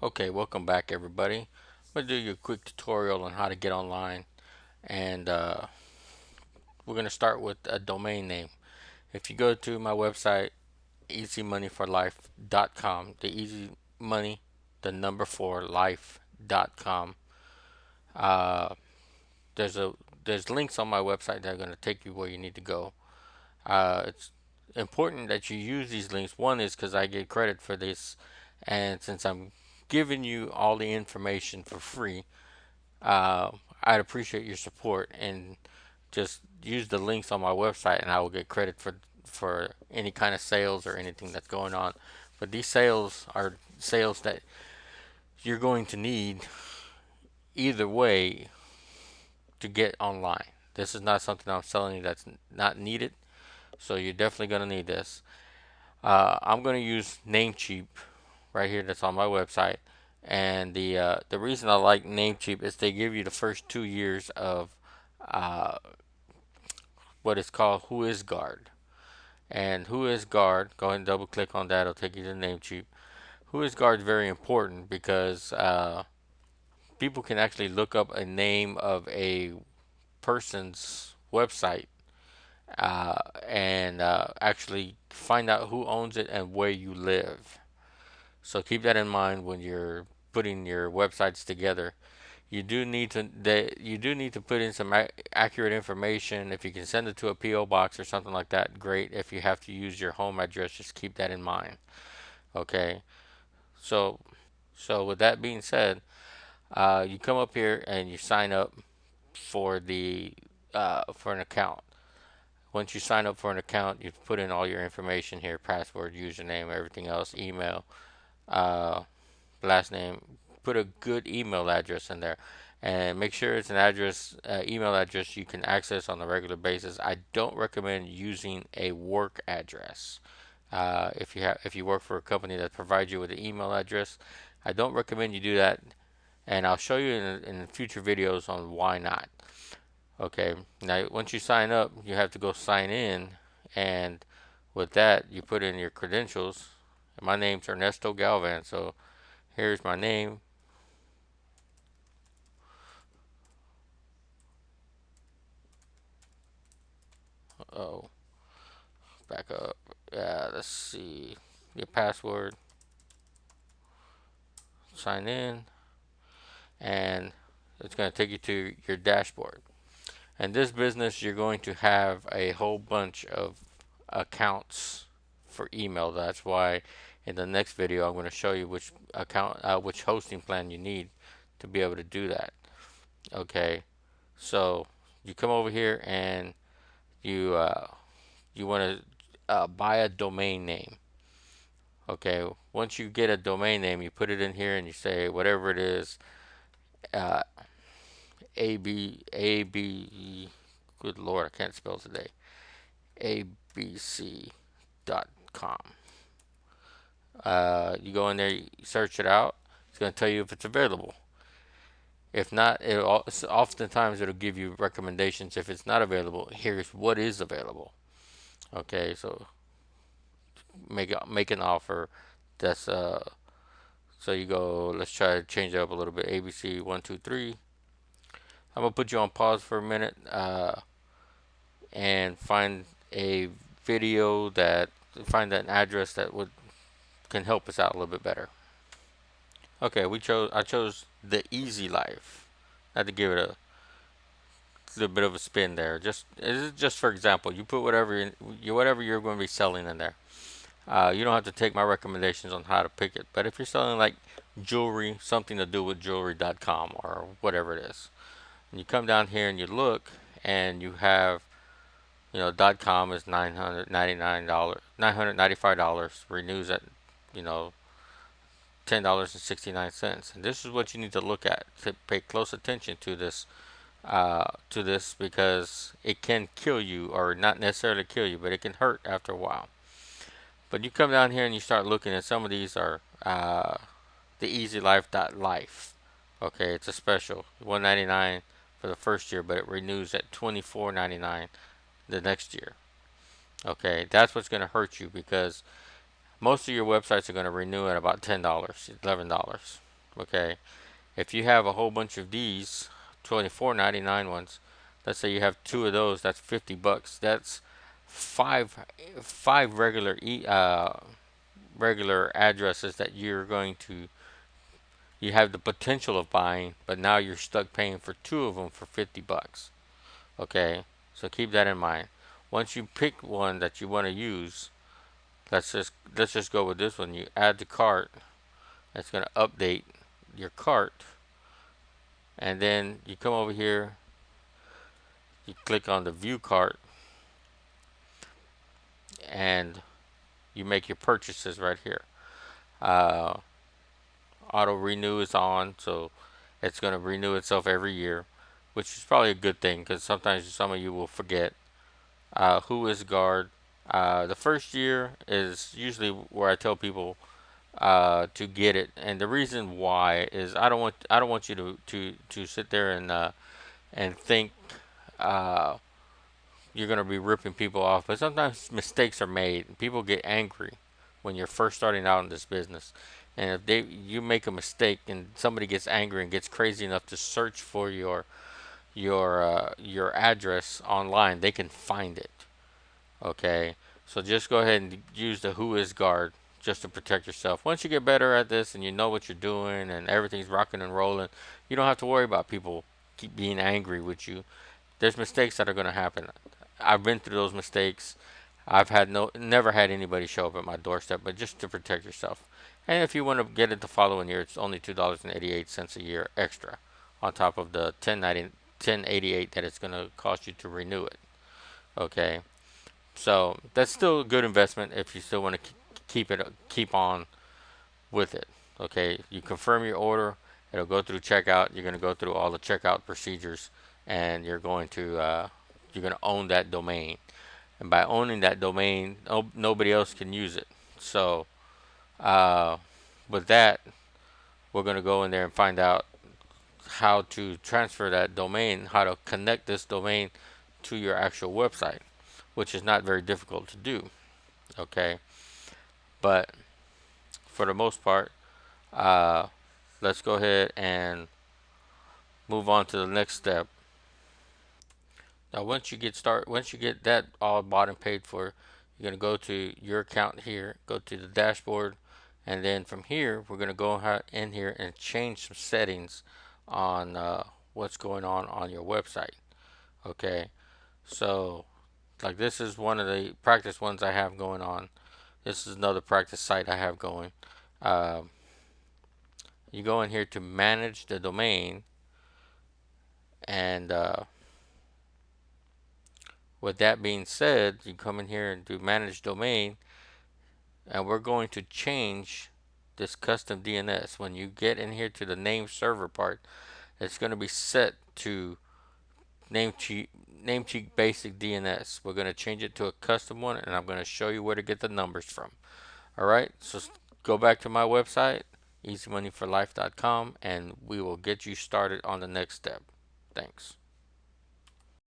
Okay, welcome back everybody. I'm going to do you a quick tutorial on how to get online, and we're going to start with a domain name. If you go to my website, easymoneyforlife.com, the easy money, the number for life.com, uh, there's a there's links on my website that are going to take you where you need to go. It's important that you use these links. One is because I get credit for this, and since I'm giving you all the information for free, uh, I'd appreciate your support and just use the links on my website, and I will get credit for any kind of sales or anything that's going on. But these sales are sales that you're going to need either way to get online. This is not something I'm selling you that's not needed, so you're definitely going to need this. I'm going to use Namecheap right here that's on my website. And the reason I like Namecheap is they give you the first 2 years of uh, what is called WhoisGuard. And WhoisGuard, go ahead and double click on that, it'll take you to Namecheap. WhoisGuard is very important because people can actually look up a name of a person's website and actually find out who owns it and where you live. So keep that in mind when you're putting your websites together. You do need to put in some accurate information. If you can send it to a PO box or something like that, great. If you have to use your home address, just keep that in mind. Okay. So with that being said, you come up here and you sign up for the for an account. Once you sign up for an account, you put in all your information here: password, username, everything else, email, uh, last name. Put a good email address in there, and make sure it's an email address you can access on a regular basis. I don't recommend using a work address. If you work for a company that provides you with an email address, I don't recommend you do that, and I'll show you in future videos on why not. Okay, now once you sign up, you have to go sign in, and with that, you put in your credentials. My name's Ernesto Galvan, so here's my name. Oh, back up. Yeah, let's see. Your password, sign in, and it's going to take you to your dashboard. In this business, you're going to have a whole bunch of accounts for email. That's why in the next video, I'm going to show you which hosting plan you need to be able to do that. Okay, so you come over here and you want to buy a domain name. Okay, once you get a domain name, you put it in here and you say whatever it is, uh, A B. Good Lord, I can't spell today. abc.com. You go in there, you search it out. It's going to tell you if it's available. If not, oftentimes it'll give you recommendations. If it's not available, here's what is available. Okay, so make an offer. That's So you go. Let's try to change it up a little bit. ABC 123. I'm gonna put you on pause for a minute and a video that find an address that would can help us out a little bit better. Okay, I chose the Easy Life. I had to give it a bit of a spin there. Just for example, you put whatever you're going to be selling in there. You don't have to take my recommendations on how to pick it. But if you're selling like jewelry, something to do with jewelry.com or whatever it is, and you come down here and you look, and you have .com is $995, renews at you know $10.69, and this is what you need to look at to pay close attention to this because it can kill you, or not necessarily kill you, but it can hurt after a while. But you come down here and you start looking, and some of these are the EasyLife.life. Okay, it's a special, $199 for the first year, but it renews at $24.99 the next year. Okay, that's what's going to hurt you because most of your websites are going to renew at about $10, $11. Okay, if you have a whole bunch of these 24.99 ones, let's say you have two of those, that's $50. That's five five regular addresses that you have the potential of buying, but now you're stuck paying for two of them for $50. Okay, so keep that in mind. Once you pick one that you want to use, let's just go with this one. You add to cart. It's going to update your cart, and then you come over here. You click on the view cart, and you make your purchases right here. Uh, Auto renew is on, so it's going to renew itself every year, which is probably a good thing because sometimes some of you will forget. Who is guard? The first year is usually where I tell people to get it, and the reason why is I don't want you to sit there and think uh, you're gonna be ripping people off, but sometimes mistakes are made. People get angry when you're first starting out in this business, and if you make a mistake and somebody gets angry and gets crazy enough to search for your address online, they can find it. Okay, so just go ahead and use the Who is guard just to protect yourself. Once you get better at this and you know what you're doing and everything's rocking and rolling, you don't have to worry about people keep being angry with you. There's mistakes that are going to happen. I've been through those mistakes. I've had never had anybody show up at my doorstep, but just to protect yourself. And if you want to get it the following year, it's only $2.88 a year extra on top of the 1088 that it's going to cost you to renew it. Okay, so that's still a good investment if you still want to keep on with it. Okay, you confirm your order, it'll go through checkout. You're going to go through all the checkout procedures, and you're going to own that domain. And by owning that domain, nobody else can use it. So uh, with that, we're going to go in there and find out how to transfer that domain, how to connect this domain to your actual website, which is not very difficult to do. Okay, but for the most part, uh, let's go ahead and move on to the next step. Now, once you get that all bought and paid for, you're gonna go to your account here, go to the dashboard, and then from here, we're gonna go in here and change some settings on what's going on your website. Okay, so like this is one of the practice ones I have going on. This is another practice site I have going. Um, you go in here to manage the domain, and with that being said, you come in here and do manage domain, and we're going to change this custom DNS. When you get in here to the name server part, it's going to be set to Namecheap Basic DNS. We're going to change it to a custom one, and I'm going to show you where to get the numbers from. Alright, so go back to my website, easymoneyforlife.com, and we will get you started on the next step. Thanks.